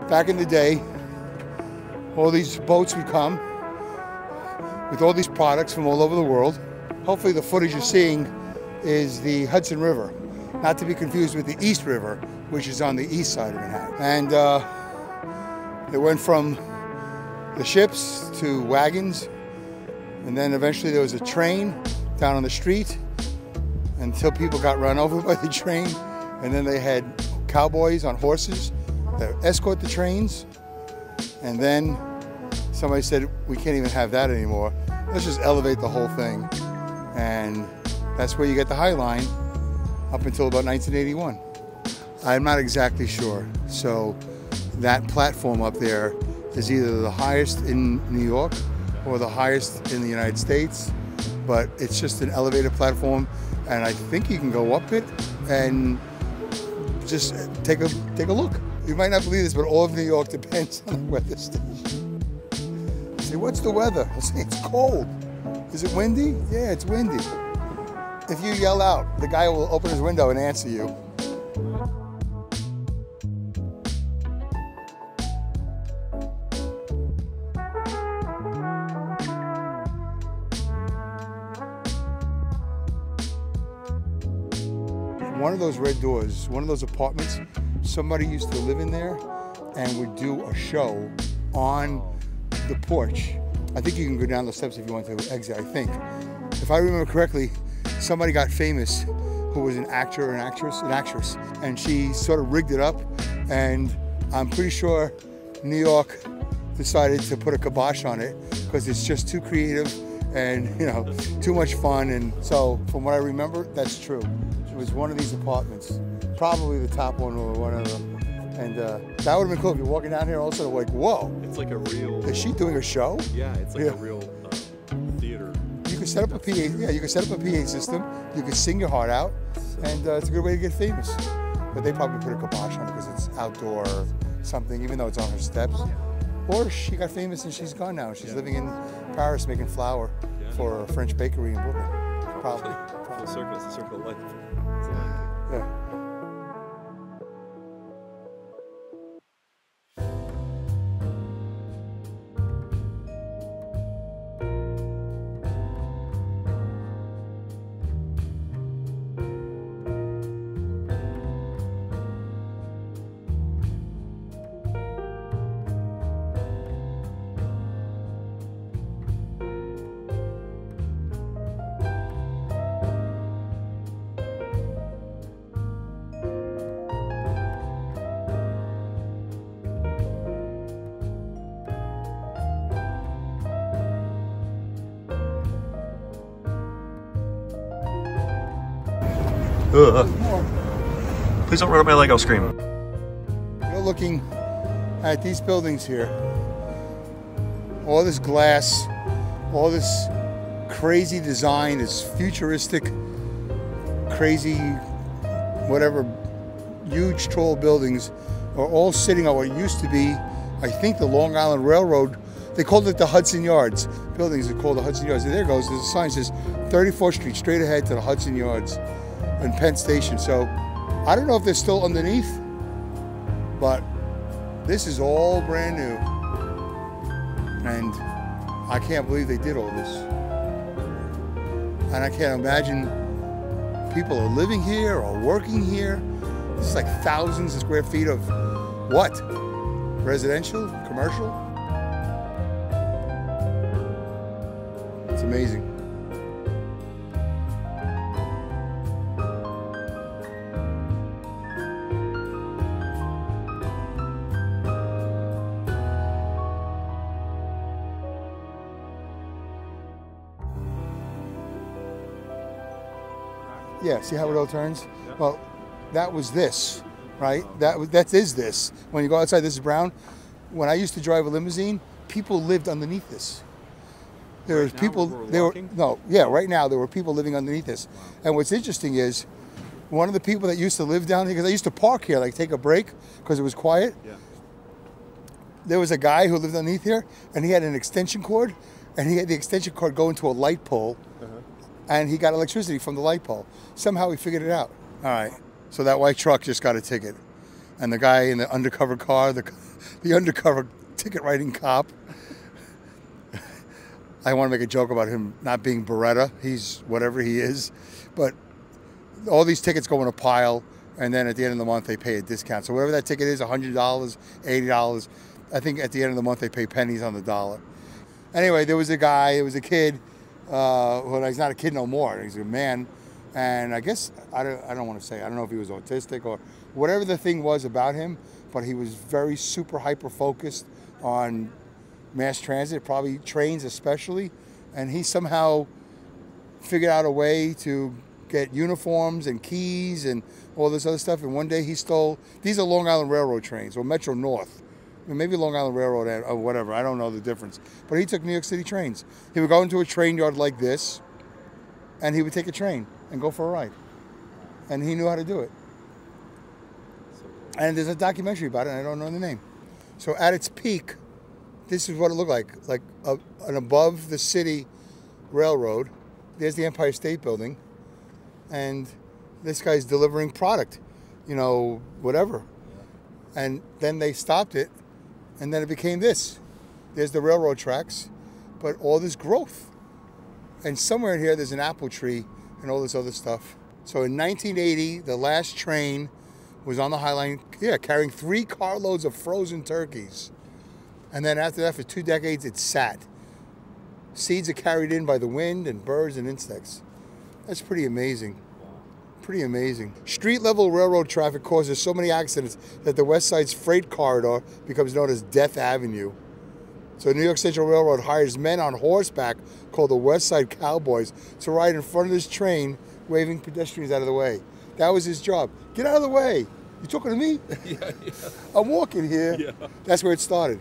Back in the day, all these boats would come with all these products from all over the world. Hopefully the footage you're seeing is the Hudson River, not to be confused with the East River, which is on the east side of Manhattan. And it went from the ships to wagons, and then eventually there was a train down on the street until people got run over by the train, and then they had cowboys on horses that escort the trains, and then somebody said, we can't even have that anymore. Let's just elevate the whole thing. And that's where you get the High Line up until about 1981. I'm not exactly sure. So that platform up there is either the highest in New York or the highest in the United States, but it's just an elevated platform, and I think you can go up it and just take a look. You might not believe this, but all of New York depends on the weather station. You say, what's the weather? I'll say, it's cold. Is it windy? Yeah, it's windy. If you yell out, the guy will open his window and answer you. One of those red doors, one of those apartments, somebody used to live in there and would do a show on the porch. I think you can go down the steps if you want to exit, I think. If I remember correctly, somebody got famous who was an actor or an actress, and she sort of rigged it up, and I'm pretty sure New York decided to put a kibosh on it because it's just too creative and, you know, too much fun. And so from what I remember, that's true. It was one of these apartments, probably the top one or one of them. And that would have been cool if you're walking down here also like, whoa. It's like a real... Is she doing a show? Yeah, it's like a real theater. You can set up a PA, yeah, you can set up a PA system, you can sing your heart out, and it's a good way to get famous. But they probably put a kibosh on it because it's outdoor or something, even though it's on her steps. Or she got famous and she's gone now. She's living in Paris making flour for a French bakery in Brooklyn. Probably. Full circle, it's a circle of life. Yeah. Please don't run up my leg, I'll scream. You're looking at these buildings here. All this glass, all this crazy design, this futuristic, crazy, whatever, huge tall buildings are all sitting on what used to be, I think, the Long Island Railroad. They called it the Hudson Yards. Buildings are called the Hudson Yards. And there it goes, there's a sign that says 34th Street, straight ahead to the Hudson Yards and Penn Station. So I don't know if they're still underneath, but this is all brand new. And I can't believe they did all this. And I can't imagine people are living here or working here. This is like thousands of square feet of what? Residential? Commercial? It's amazing. Yeah, see how it all turns? Yep. Well, that was this, right? That is this. When you go outside, this is brown. When I used to drive a limousine, people lived underneath this. There was people. Right now there were people living underneath this. And what's interesting is, one of the people that used to live down here, because I used to park here, like take a break, because it was quiet. Yeah. There was a guy who lived underneath here, and he had an extension cord, and he had the extension cord go into a light pole. And he got electricity from the light pole. Somehow he figured it out. All right, so that white truck just got a ticket. And the guy in the undercover car, the undercover ticket writing cop. I want to make a joke about him not being Beretta. He's whatever he is. But all these tickets go in a pile, and then at the end of the month they pay a discount. So whatever that ticket is, $100, $80, I think at the end of the month they pay pennies on the dollar. Anyway, there was a guy, it was a kid, well, he's not a kid no more, he's a man, and I guess, I don't want to say, I don't know if he was autistic or whatever the thing was about him, but he was very super hyper focused on mass transit, probably trains especially, and he somehow figured out a way to get uniforms and keys and all this other stuff. And one day he stole, these are Long Island Railroad trains, or Metro North. Maybe Long Island Railroad or whatever, I don't know the difference. But he took New York City trains. He would go into a train yard like this, and he would take a train and go for a ride. And he knew how to do it. And there's a documentary about it, and I don't know the name. So at its peak, this is what it looked like an above the city railroad. There's the Empire State Building. And this guy's delivering product, you know, whatever. And then they stopped it, and then it became this. There's the railroad tracks, but all this growth. And somewhere in here, there's an apple tree and all this other stuff. So in 1980, the last train was on the High Line, carrying 3 carloads of frozen turkeys. And then after that, for 2 decades, it sat. Seeds are carried in by the wind and birds and insects. That's pretty amazing. Pretty amazing. Street level railroad traffic causes so many accidents that the West Side's freight corridor becomes known as Death Avenue. So New York Central Railroad hires men on horseback called the West Side Cowboys to ride in front of this train, waving pedestrians out of the way. That was his job. Get out of the way. You talking to me? Yeah. I'm walking here. Yeah. That's where it started.